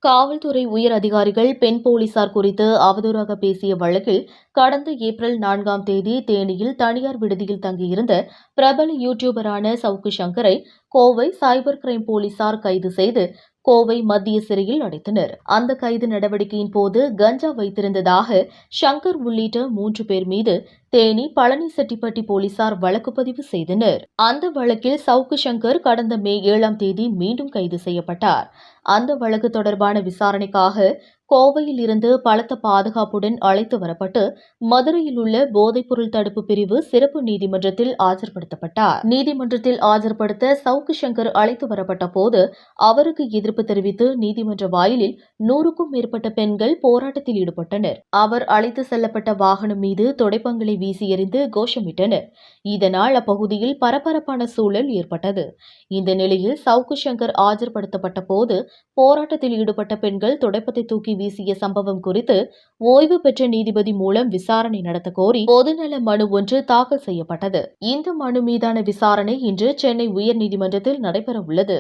காவல்துறை உயர் அதிகாரிகள் பெண் போலீசார் குறித்து அவதூறாக பேசிய வழக்கில் கடந்த ஏப்ரல் 4ஆம் தேதி தேனியில் தனியார் விடுதியில் தங்கியிருந்த பிரபல யூடியூபரான சவுக்கு சங்கரை கோவை சைபர் கிரைம் போலீசார் கைது செய்து கோவை மத்திய சிறையில் அடைத்தனர். அந்த கைது நடவடிக்கையின் போது கஞ்சா வைத்திருந்ததாக சங்கர் உள்ளிட்ட 3 பேர் மீது தேனி பழனிசெட்டிப்பட்டி போலீசார் வழக்கு பதிவு செய்தனர். அந்த வழக்கில் சவுக்கு சங்கர் கடந்த மே 7ஆம் தேதி மீண்டும் கைது செய்யப்பட்டார். அந்த வழக்கு தொடர்பான விசாரணைக்காக கோவையில் இருந்து பலத்த பாதுகாப்புடன் அழைத்து வரப்பட்டு மதுரையில் உள்ள போதைப்பொருள் தடுப்பு பிரிவு சிறப்பு நீதிமன்றத்தில் ஆஜர்படுத்தப்பட்டார். நீதிமன்றத்தில் ஆஜர்படுத்த சவுக்கு சங்கர் அழைத்து வரப்பட்ட போது அவருக்கு எதிர்ப்பு தெரிவித்து நீதிமன்ற வாயிலில் 100க்கும் மேற்பட்ட பெண்கள் போராட்டத்தில் ஈடுபட்டனர். அவர் அழைத்து செல்லப்பட்ட வாகனம் மீது துடைப்பங்களை வீசி எறிந்து கோஷமிட்டனர். இதனால் அப்பகுதியில் பரபரப்பான சூழல் ஏற்பட்டது. இந்த நிலையில் சவுக்கு சங்கர் ஆஜர்படுத்தப்பட்ட போது போராட்டத்தில் ஈடுபட்ட பெண்கள் துடைப்பத்தை தூக்கி வீசிய சம்பவம் குறித்து ஓய்வு பெற்ற நீதிபதி மூலம் விசாரணை நடத்த கோரி பொதுநல மனு ஒன்று தாக்கல் செய்யப்பட்டது. இந்த மனு மீதான விசாரணை இன்று சென்னை உயர்நீதிமன்றத்தில் நடைபெறவுள்ளது.